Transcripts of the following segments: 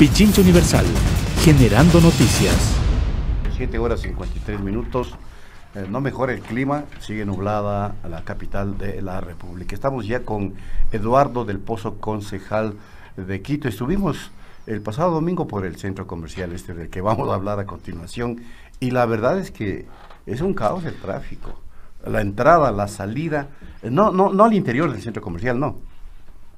Pichincha Universal, generando noticias. 7:53. No mejora el clima, sigue nublada la capital de la República. Estamos ya con Eduardo del Pozo, concejal de Quito. Estuvimos el pasado domingo por el centro comercial del que vamos a hablar a continuación, y la verdad es que es un caos el tráfico. La entrada, la salida, no al interior del centro comercial, no,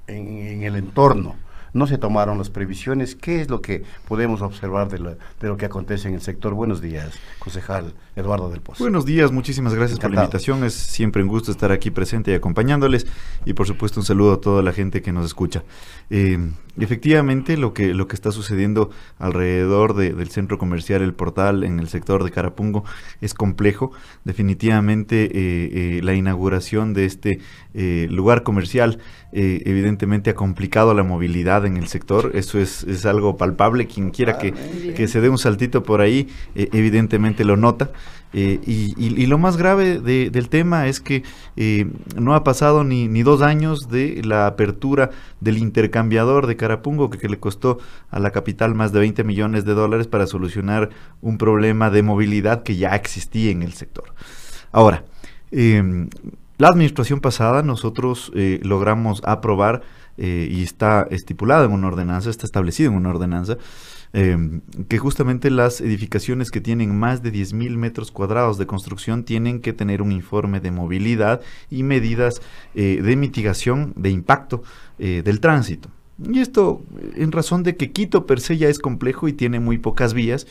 en el entorno. No se tomaron las previsiones. ¿Qué es lo que podemos observar de lo que acontece en el sector? Buenos días, concejal Eduardo del Pozo. Buenos días, muchísimas gracias Encantado por la invitación. Es siempre un gusto estar aquí presente y acompañándoles, y por supuesto un saludo a toda la gente que nos escucha. Efectivamente, lo que está sucediendo alrededor del centro comercial El Portal, en el sector de Carapungo, es complejo. Definitivamente la inauguración de este lugar comercial evidentemente ha complicado la movilidad en el sector. Eso es algo palpable. Quien quiera que se dé un saltito por ahí, evidentemente lo nota. Y lo más grave del tema es que no ha pasado ni 2 años de la apertura del intercambiador de Carapungo, que le costó a la capital más de $20 millones para solucionar un problema de movilidad que ya existía en el sector. Ahora, la administración pasada nosotros logramos aprobar, y está estipulado en una ordenanza, está establecido en una ordenanza, que justamente las edificaciones que tienen más de 10.000 metros cuadrados de construcción tienen que tener un informe de movilidad y medidas de mitigación de impacto del tránsito. Y esto en razón de que Quito per se ya es complejo y tiene muy pocas vías,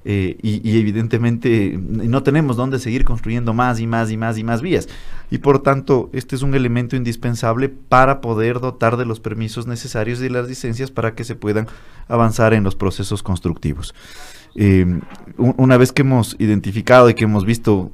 y evidentemente no tenemos dónde seguir construyendo más y más y más y más vías, y por tanto este es un elemento indispensable para poder dotar de los permisos necesarios y de las licencias para que se puedan avanzar en los procesos constructivos. Una vez que hemos identificado y que hemos visto,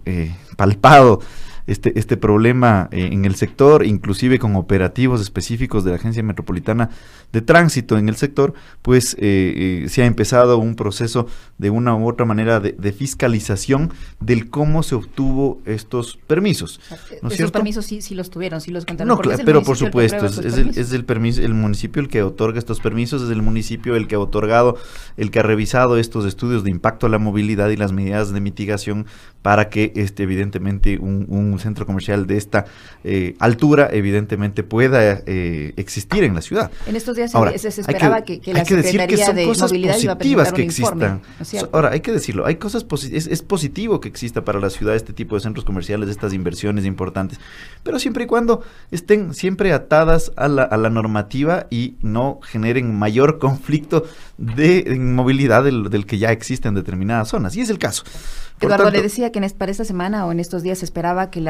palpado este problema en el sector, inclusive con operativos específicos de la Agencia Metropolitana de Tránsito en el sector, pues se ha empezado un proceso de una u otra manera de fiscalización del cómo se obtuvo estos permisos, ¿no es cierto? Esos permisos sí los tuvieron, sí los contaron. No, claro, pero por supuesto, es el municipio el que otorga estos permisos, es el municipio el que ha otorgado, el que ha revisado estos estudios de impacto a la movilidad y las medidas de mitigación para que evidentemente un centro comercial de esta altura evidentemente pueda existir en la ciudad. En estos días ahora, se esperaba que la Secretaría de Movilidad iba a presentar un informe, ¿no es cierto? Ahora, hay que decirlo, hay cosas es positivo que exista para la ciudad este tipo de centros comerciales, estas inversiones importantes, pero siempre y cuando estén siempre atadas a la normativa y no generen mayor conflicto de movilidad del que ya existe en determinadas zonas, y es el caso. Eduardo, le decía que para esta semana o en estos días se esperaba que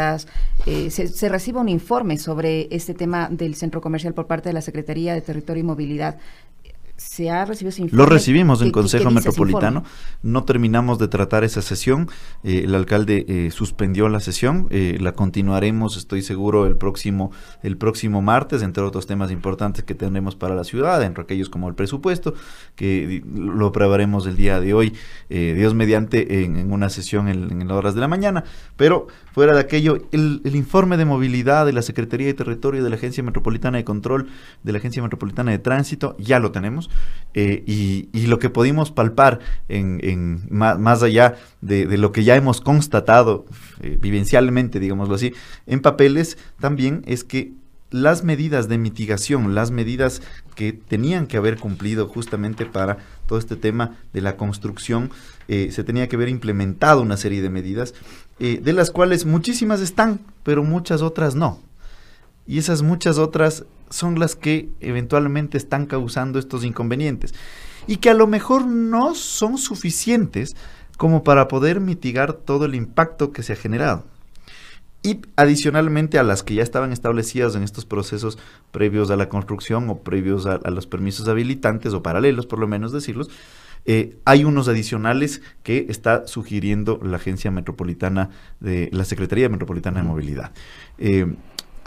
se reciba un informe sobre este tema del centro comercial por parte de la Secretaría de Territorio y Movilidad. ¿Se ha recibido ese informe? Lo recibimos en Consejo ¿Qué dice Metropolitano, no terminamos de tratar esa sesión, el alcalde suspendió la sesión, la continuaremos, estoy seguro, el próximo martes, entre otros temas importantes que tendremos para la ciudad, entre aquellos como el presupuesto, que lo aprobaremos el día de hoy, Dios mediante, en una sesión en las horas de la mañana. Pero fuera de aquello, el informe de movilidad de la Secretaría de Territorio, de la Agencia Metropolitana de Control, de la Agencia Metropolitana de Tránsito, ya lo tenemos. Y lo que pudimos palpar más allá de lo que ya hemos constatado vivencialmente, digámoslo así, en papeles, también es que las medidas de mitigación, las medidas que tenían que haber cumplido justamente para todo este tema de la construcción, se tenía que haber implementado una serie de medidas, de las cuales muchísimas están, pero muchas otras no. Y esas muchas otras son las que eventualmente están causando estos inconvenientes, y que a lo mejor no son suficientes como para poder mitigar todo el impacto que se ha generado. Y adicionalmente a las que ya estaban establecidas en estos procesos previos a la construcción o previos a los permisos habilitantes, o paralelos por lo menos decirlos, hay unos adicionales que está sugiriendo la Agencia Metropolitana la Secretaría Metropolitana de Movilidad.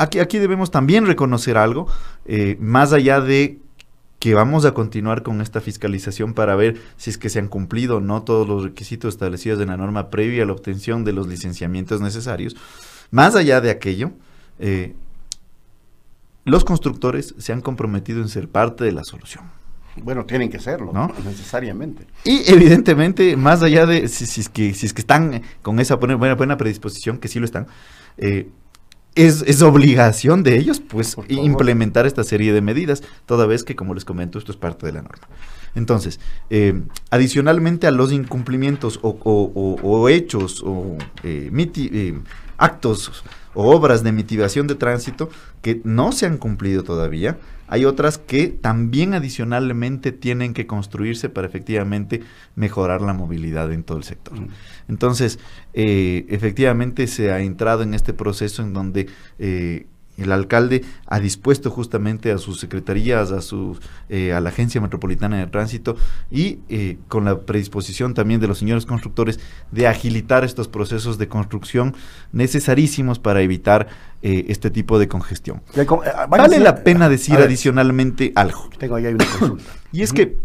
Aquí debemos también reconocer algo, más allá de que vamos a continuar con esta fiscalización para ver si es que se han cumplido o no todos los requisitos establecidos en la norma previa a la obtención de los licenciamientos necesarios. Más allá de aquello, los constructores se han comprometido en ser parte de la solución. Bueno, tienen que serlo, ¿no? Necesariamente. Y evidentemente, más allá de si es que están con esa buena predisposición, que sí lo están, es obligación de ellos, pues, implementar esta serie de medidas, toda vez que, como les comento, esto es parte de la norma. Entonces, adicionalmente a los incumplimientos o hechos o actos o obras de mitigación de tránsito que no se han cumplido todavía, hay otras que también adicionalmente tienen que construirse para efectivamente mejorar la movilidad en todo el sector. Entonces, efectivamente se ha entrado en este proceso en donde el alcalde ha dispuesto justamente a sus secretarías, a la Agencia Metropolitana de Tránsito y con la predisposición también de los señores constructores de agilitar estos procesos de construcción necesarísimos para evitar este tipo de congestión. Vale la pena decir adicionalmente algo. Tengo ahí una consulta. Y es que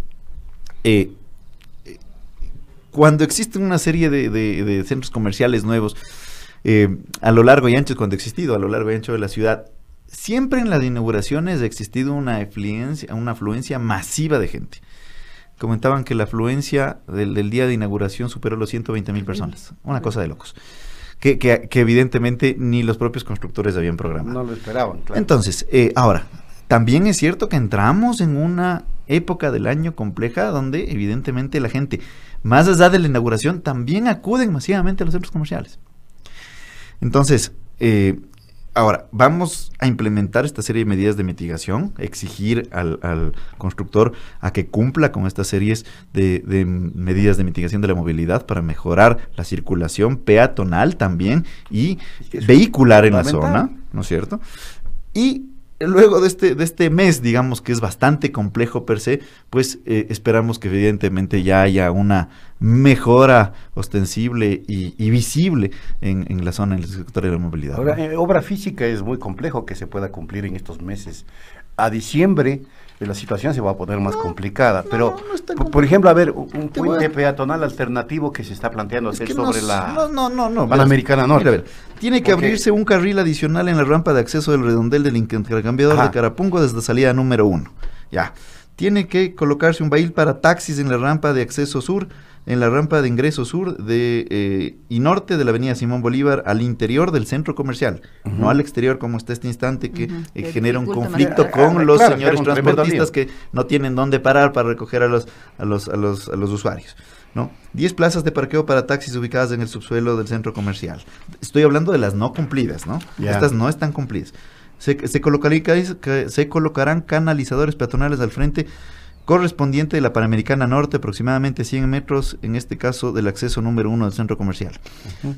cuando existen una serie de centros comerciales nuevos, a lo largo y ancho, cuando ha existido a lo largo y ancho de la ciudad, siempre en las inauguraciones ha existido una afluencia masiva de gente. Comentaban que la afluencia del día de inauguración superó los 120,000 personas, una cosa de locos, que evidentemente ni los propios constructores habían programado. No lo esperaban, claro. Entonces, ahora, también es cierto que entramos en una época del año compleja donde evidentemente la gente, más allá de la inauguración, también acuden masivamente a los centros comerciales. Entonces, ahora, vamos a implementar esta serie de medidas de mitigación, exigir al constructor a que cumpla con estas series de medidas de mitigación de la movilidad para mejorar la circulación peatonal también y vehicular en la zona, ¿no es cierto? Y luego de este mes, digamos que es bastante complejo per se, pues esperamos que evidentemente ya haya una mejora ostensible y visible en la zona, en el sector de la movilidad. Ahora, obra física es muy complejo que se pueda cumplir en estos meses. A diciembre la situación se va a poner más complicada, pero por ejemplo, a ver, un puente peatonal alternativo que se está planteando hacer sobre la Panamericana Norte. Mira, a ver, tiene que abrirse un carril adicional en la rampa de acceso del redondel del intercambiador de Carapungo desde la salida número 1. Ya. Tiene que colocarse un bail para taxis en la rampa de acceso sur, en la rampa de ingreso sur y norte de la avenida Simón Bolívar, al interior del centro comercial, no al exterior como está este instante, que genera un conflicto con los señores transportistas que no tienen dónde parar para recoger a los usuarios, ¿no? 10 plazas de parqueo para taxis ubicadas en el subsuelo del centro comercial. Estoy hablando de las no cumplidas, ¿no? Estas no están cumplidas. Se colocarán canalizadores peatonales al frente correspondiente de la Panamericana Norte, aproximadamente 100 metros, en este caso del acceso número 1 del centro comercial.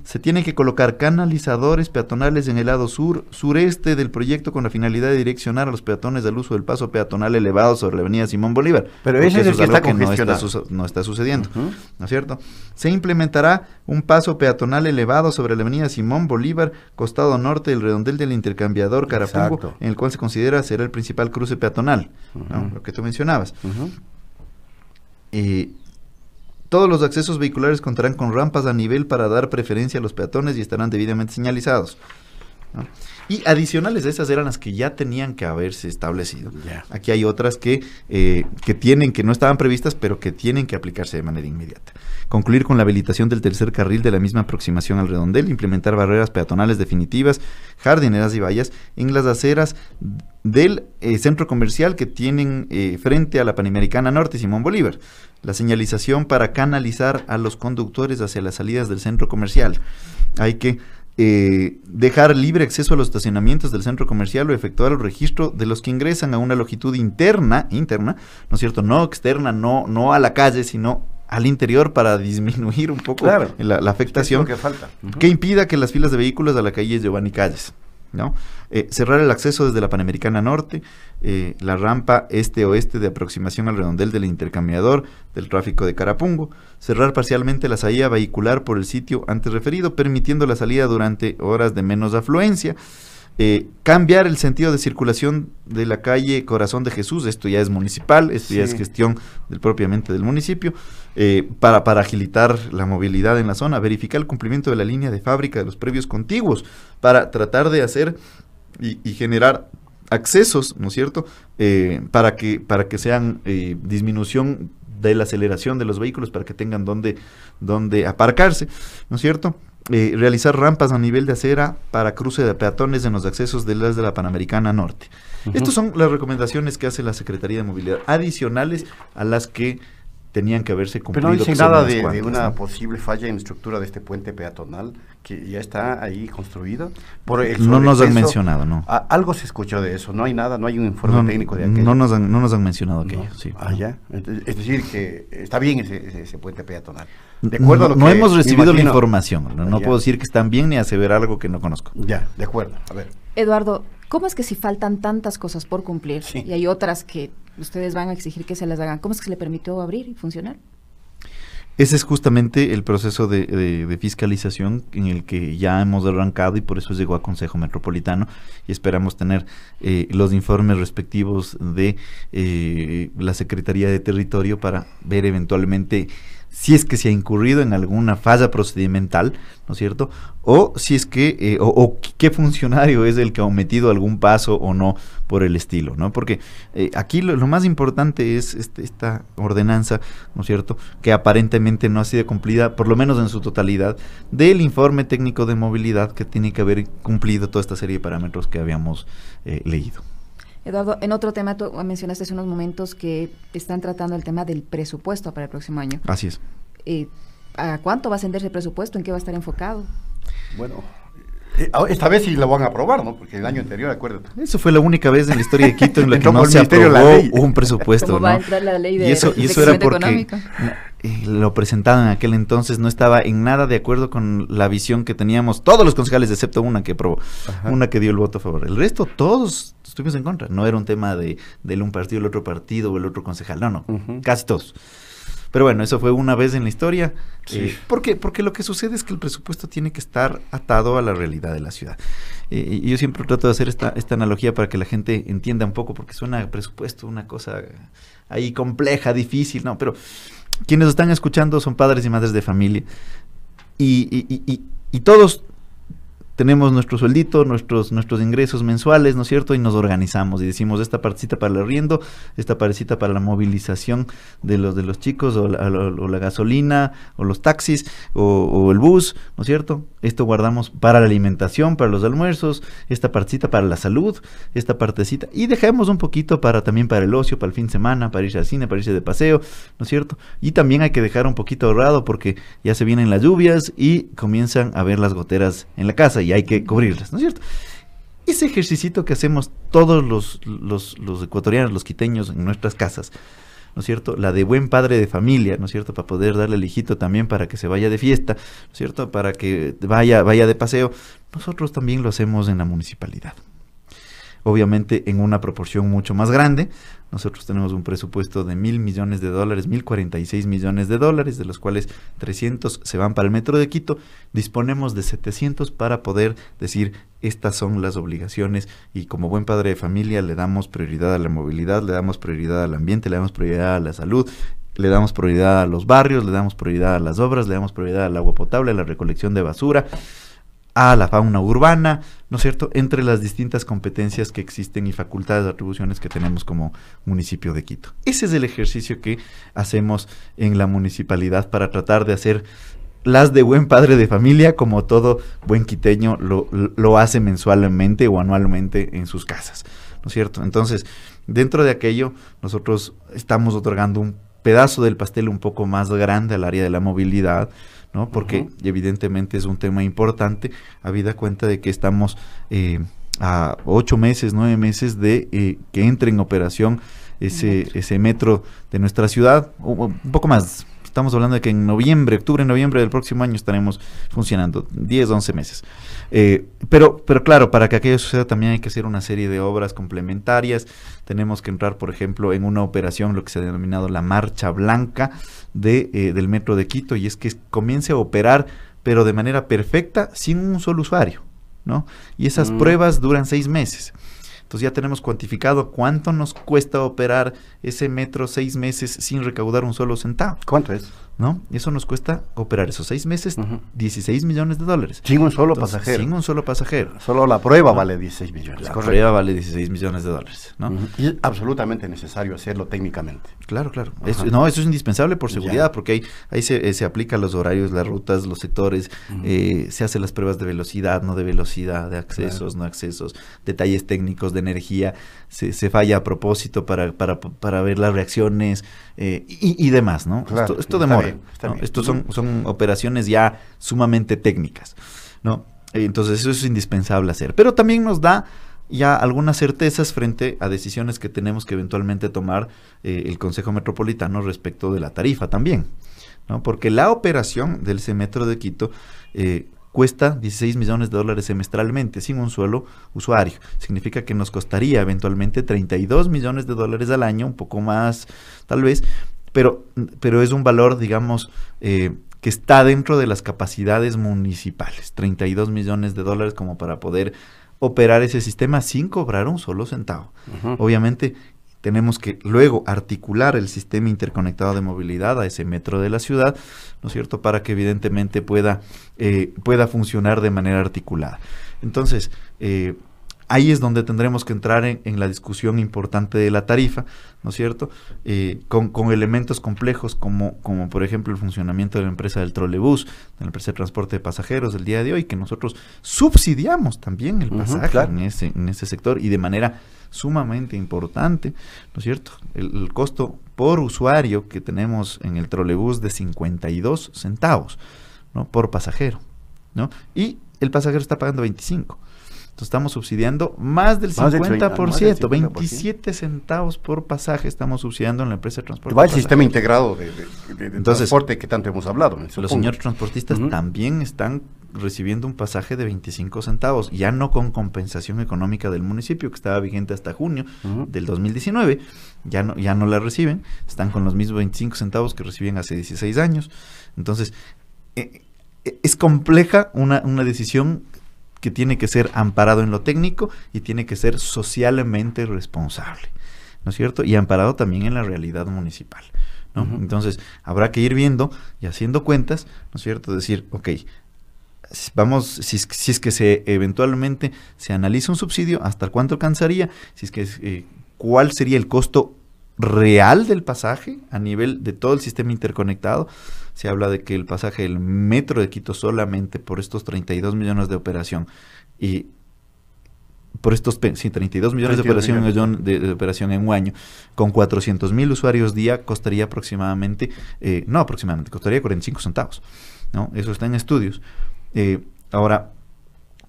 Se tienen que colocar canalizadores peatonales en el lado sureste del proyecto con la finalidad de direccionar a los peatones al uso del paso peatonal elevado sobre la avenida Simón Bolívar. Pero ese es el que está congestionado. No está sucediendo, ¿no es cierto? Se implementará un paso peatonal elevado sobre la avenida Simón Bolívar, costado norte del redondel del intercambiador Carapungo, en el cual se considera será el principal cruce peatonal, ¿no? Lo que tú mencionabas. Todos los accesos vehiculares contarán con rampas a nivel para dar preferencia a los peatones y estarán debidamente señalizados, ¿no? Y adicionales a esas eran las que ya tenían que haberse establecido. Aquí hay otras que no estaban previstas, pero que tienen que aplicarse de manera inmediata. Concluir con la habilitación del tercer carril de la misma aproximación al redondel, implementar barreras peatonales definitivas, jardineras y vallas en las aceras del centro comercial que tienen frente a la Panamericana Norte y Simón Bolívar. La señalización para canalizar a los conductores hacia las salidas del centro comercial. Hay que dejar libre acceso a los estacionamientos del centro comercial o efectuar el registro de los que ingresan a una longitud interna, ¿no es cierto? No externa, no a la calle, sino al interior, para disminuir un poco la afectación que impida que las filas de vehículos a la calle Giovanni Calles, ¿no? Cerrar el acceso desde la Panamericana Norte, la rampa este-oeste de aproximación al redondel del intercambiador del tráfico de Carapungo, cerrar parcialmente la salida vehicular por el sitio antes referido, permitiendo la salida durante horas de menos afluencia, cambiar el sentido de circulación de la calle Corazón de Jesús, esto ya es municipal, esto ya es gestión propiamente del municipio, para agilitar la movilidad en la zona, verificar el cumplimiento de la línea de fábrica de los previos contiguos, para tratar de hacer y generar accesos, ¿no es cierto?, para que sean disminución de la aceleración de los vehículos, para que tengan donde aparcarse, ¿no es cierto? Realizar rampas a nivel de acera para cruce de peatones en los accesos de las de la Panamericana Norte. Estas son las recomendaciones que hace la Secretaría de Movilidad, adicionales a las que tenían que haberse cumplido. Pero no dice nada de una posible falla en estructura de este puente peatonal que ya está ahí construido. No nos han mencionado, ¿no? Algo se escuchó de eso, no hay nada, no hay un informe técnico de aquello. No nos han mencionado aquello, sí. Ya. Es decir, que está bien ese puente peatonal. De acuerdo a lo no que hemos recibido la información, no puedo decir que están bien ni aseverar algo que no conozco. Ya, de acuerdo, a ver. Eduardo, ¿cómo es que si faltan tantas cosas por cumplir y hay otras que ustedes van a exigir que se las hagan, cómo es que se le permitió abrir y funcionar? Ese es justamente el proceso de fiscalización en el que ya hemos arrancado y por eso llegó a Consejo Metropolitano y esperamos tener los informes respectivos de la Secretaría de Territorio para ver eventualmente si es que se ha incurrido en alguna falla procedimental, ¿no es cierto? O si es que, o qué funcionario es el que ha omitido algún paso o no por el estilo, ¿no? Porque aquí lo más importante es esta ordenanza, ¿no es cierto?, que aparentemente no ha sido cumplida, por lo menos en su totalidad, del informe técnico de movilidad que tiene que haber cumplido toda esta serie de parámetros que habíamos leído. Eduardo, en otro tema, tú mencionaste hace unos momentos que están tratando el tema del presupuesto para el próximo año. Así es. ¿A cuánto va a ascender ese presupuesto? ¿En qué va a estar enfocado? Bueno, esta vez sí lo van a aprobar, ¿no? Porque el año anterior, acuérdate. Eso fue la única vez en la historia de Quito en la que no se aprobó un presupuesto, ¿no? Va a entrar la ley de y eso era porque económico. Lo presentado en aquel entonces no estaba en nada de acuerdo con la visión que teníamos todos los concejales, excepto una que aprobó, una que dio el voto a favor. El resto, todos estuvimos en contra. No era un tema de un partido, el otro partido o el otro concejal. No, casi todos. Pero bueno, eso fue una vez en la historia. Sí. Porque lo que sucede es que el presupuesto tiene que estar atado a la realidad de la ciudad. Y yo siempre trato de hacer esta analogía para que la gente entienda un poco, porque suena presupuesto una cosa ahí compleja, difícil, no, pero quienes están escuchando son padres y madres de familia. Y todos tenemos nuestro sueldito, nuestros ingresos mensuales, ¿no es cierto? Y nos organizamos y decimos, esta partecita para el arriendo, esta partecita para la movilización de los chicos, o la gasolina, o los taxis, o el bus, ¿no es cierto? Esto guardamos para la alimentación, para los almuerzos, esta partecita para la salud, esta partecita, y dejamos un poquito también para el ocio, para el fin de semana, para irse al cine, para irse de paseo, ¿no es cierto? Y también hay que dejar un poquito ahorrado porque ya se vienen las lluvias y comienzan a ver las goteras en la casa y hay que cubrirlas, ¿no es cierto? Ese ejercicio que hacemos todos los ecuatorianos, los quiteños en nuestras casas, ¿no es cierto? La de buen padre de familia, ¿no es cierto? Para poder darle al hijito también para que se vaya de fiesta, ¿no es cierto? Para que vaya de paseo. Nosotros también lo hacemos en la municipalidad. Obviamente en una proporción mucho más grande. Nosotros tenemos un presupuesto de $1,000 millones, 1,046 millones, de los cuales 300 se van para el Metro de Quito. Disponemos de 700 para poder decir, estas son las obligaciones, y como buen padre de familia le damos prioridad a la movilidad, le damos prioridad al ambiente, le damos prioridad a la salud, le damos prioridad a los barrios, le damos prioridad a las obras, le damos prioridad al agua potable, a la recolección de basura, a la fauna urbana, ¿no es cierto?, entre las distintas competencias que existen y facultades de atribuciones que tenemos como municipio de Quito. Ese es el ejercicio que hacemos en la municipalidad para tratar de hacer las de buen padre de familia, como todo buen quiteño lo hace mensualmente o anualmente en sus casas, ¿no es cierto? Entonces, dentro de aquello, nosotros estamos otorgando un pedazo del pastel un poco más grande al área de la movilidad, ¿no? Porque evidentemente es un tema importante, habida cuenta de que estamos a 8 meses, 9 meses de que entre en operación ese metro de nuestra ciudad, un poco más. Estamos hablando de que en octubre, noviembre del próximo año estaremos funcionando, 10, 11 meses. Pero claro, para que aquello suceda también hay que hacer una serie de obras complementarias. Tenemos que entrar, por ejemplo, en una operación, lo que se ha denominado la Marcha Blanca del Metro de Quito, y es que comience a operar, pero de manera perfecta, sin un solo usuario, ¿no? Y esas pruebas duran 6 meses. Entonces ya tenemos cuantificado cuánto nos cuesta operar ese metro 6 meses sin recaudar un solo centavo. ¿Cuánto es? ¿no? Eso nos cuesta operar esos 6 meses, 16 millones de dólares. Sin un solo Entonces, pasajero. Sin un solo pasajero. Solo la prueba vale 16 millones. La correcto. prueba vale 16 millones de dólares, ¿no? Y es absolutamente necesario hacerlo técnicamente. Claro, claro. Ajá. No, eso es indispensable por seguridad, Ya. porque ahí se aplican los horarios, las rutas, los sectores, se hacen las pruebas de velocidad, no de velocidad, de accesos, no accesos, detalles técnicos de energía, se falla a propósito para ver las reacciones y demás, ¿no? Claro, Esto demora. está ¿no? bien. Estos son operaciones ya sumamente técnicas, ¿no? Entonces eso es indispensable hacer. Pero también nos da ya algunas certezas frente a decisiones que tenemos que eventualmente tomar el Consejo Metropolitano respecto de la tarifa también, ¿no? Porque la operación del CEMetro de Quito cuesta 16 millones de dólares semestralmente sin un solo usuario. Significa que nos costaría eventualmente 32 millones de dólares al año, un poco más tal vez, pero es un valor, digamos, que está dentro de las capacidades municipales. 32 millones de dólares como para poder operar ese sistema sin cobrar un solo centavo. Obviamente tenemos que luego articular el sistema interconectado de movilidad a ese metro de la ciudad, ¿no es cierto?, para que evidentemente pueda funcionar de manera articulada. Entonces, ahí es donde tendremos que entrar en la discusión importante de la tarifa, ¿no es cierto?, con elementos complejos como por ejemplo el funcionamiento de la empresa del trolebús, de la empresa de transporte de pasajeros del día de hoy, que nosotros subsidiamos también el pasaje claro. en ese sector y de manera sumamente importante, ¿no es cierto? El costo por usuario que tenemos en el trolebús de 52 centavos, ¿no?, por pasajero, ¿no? Y el pasajero está pagando 25. Entonces estamos subsidiando más del 50%, 27 centavos por pasaje estamos subsidiando en la empresa de transporte. Va el sistema integrado de Entonces, transporte que tanto hemos hablado. Los señores transportistas también están recibiendo un pasaje de 25 centavos, ya no con compensación económica del municipio, que estaba vigente hasta junio del 2019, ya no la reciben, están con los mismos 25 centavos que recibían hace 16 años. Entonces, es compleja una decisión que tiene que ser amparado en lo técnico y tiene que ser socialmente responsable, ¿no es cierto? Y amparado también en la realidad municipal, ¿no? Entonces, habrá que ir viendo y haciendo cuentas, ¿no es cierto? Decir, ok, vamos, si es que eventualmente se analiza un subsidio, ¿hasta cuánto alcanzaría? Si es que ¿cuál sería el costo real del pasaje a nivel de todo el sistema interconectado? Se habla de que el pasaje del metro de Quito solamente por estos 32 millones de operación y por estos 32 millones de operación en un año, con 400,000 usuarios día, costaría aproximadamente, costaría 45 centavos, ¿no? Eso está en estudios. Ahora,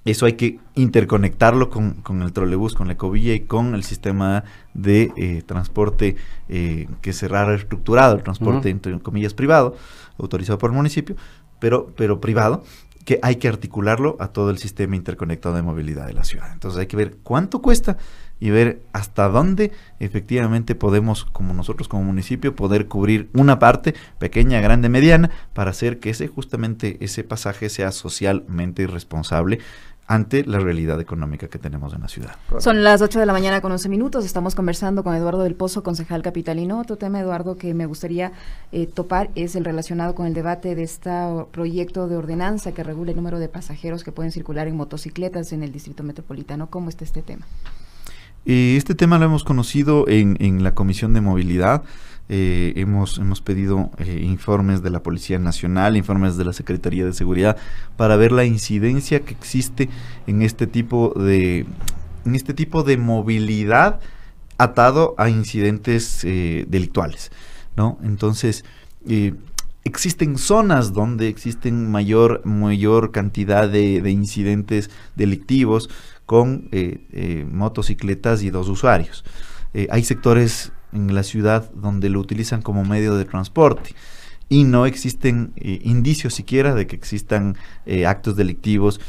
eso hay que interconectarlo con el trolebús, con la ecovía y con el sistema de transporte que será reestructurado, el transporte entre comillas privado, autorizado por el municipio, pero privado, que hay que articularlo a todo el sistema interconectado de movilidad de la ciudad. Entonces hay que ver cuánto cuesta y ver hasta dónde efectivamente podemos, como nosotros como municipio, poder cubrir una parte, pequeña, grande, mediana, para hacer que ese pasaje sea socialmente responsable ante la realidad económica que tenemos en la ciudad. Son las 8 de la mañana con 11 minutos. Estamos conversando con Eduardo del Pozo, concejal capitalino. Otro tema, Eduardo, que me gustaría topar es el relacionado con el debate de este proyecto de ordenanza que regula el número de pasajeros que pueden circular en motocicletas en el Distrito Metropolitano. ¿Cómo está este tema? Este tema lo hemos conocido en la Comisión de Movilidad. Hemos pedido informes de la Policía Nacional, informes de la Secretaría de Seguridad, para ver la incidencia que existe en este tipo de movilidad atado a incidentes delictuales, ¿no? Entonces, existen zonas donde existen mayor cantidad de incidentes delictivos con motocicletas y 2 usuarios. Hay sectores en la ciudad donde lo utilizan como medio de transporte y no existen indicios siquiera de que existan actos delictivos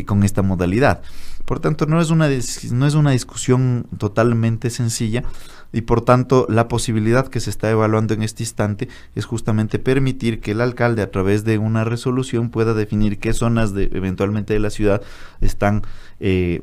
con esta modalidad. Por tanto, no es una discusión totalmente sencilla, y por tanto la posibilidad que se está evaluando en este instante es justamente permitir que el alcalde, a través de una resolución, pueda definir qué zonas eventualmente de la ciudad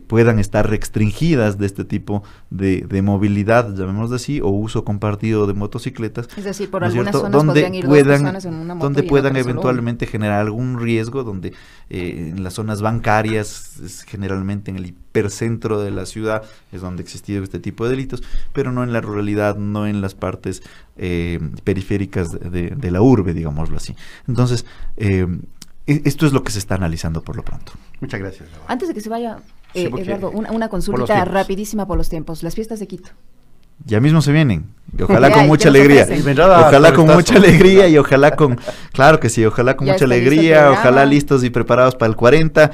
puedan estar restringidas de este tipo de movilidad, llamémoslo así, o uso compartido de motocicletas. Es decir, por ¿no es algunas cierto? zonas podrían ir dos personas en una moto, donde y puedan en otra eventualmente generar algún riesgo, donde en las zonas bancarias, generalmente en el hipercentro de la ciudad, es donde ha existido este tipo de delitos, pero no en la ruralidad, no en las partes periféricas de la urbe, digámoslo así. Entonces, esto es lo que se está analizando por lo pronto. Muchas gracias. Antes de que se vaya, Sí, Eduardo, una consulta rapidísima por los tiempos. Las fiestas de Quito. Ya mismo se vienen, y ojalá Ya, con ¿y mucha qué nos alegría, ofrecen? ojalá con mucha alegría y ojalá con, claro que sí, ojalá con Ya mucha está listo el alegría, programa. ojalá listos y preparados para el 40,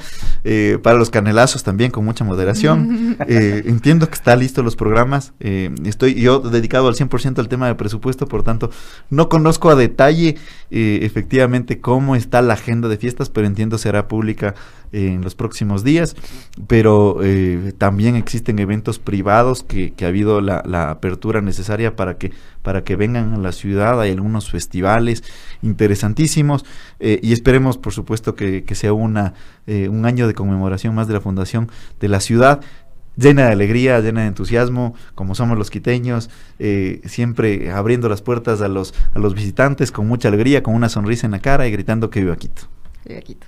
para los canelazos también con mucha moderación. Entiendo que están listos los programas, estoy yo dedicado al 100% al tema de presupuesto, por tanto no conozco a detalle efectivamente cómo está la agenda de fiestas, pero entiendo será pública en los próximos días, pero también existen eventos privados que ha habido la apertura necesaria para que vengan a la ciudad. Hay algunos festivales interesantísimos, y esperemos por supuesto que sea un año de conmemoración más de la fundación de la ciudad, llena de alegría, llena de entusiasmo, como somos los quiteños, siempre abriendo las puertas a los visitantes con mucha alegría, con una sonrisa en la cara y gritando que viva Quito. Viva Quito.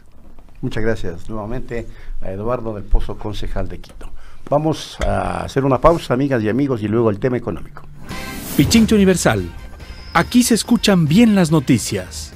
Muchas gracias nuevamente a Eduardo del Pozo, concejal de Quito. Vamos a hacer una pausa, amigas y amigos, y luego el tema económico. Pichincha Universal. Aquí se escuchan bien las noticias.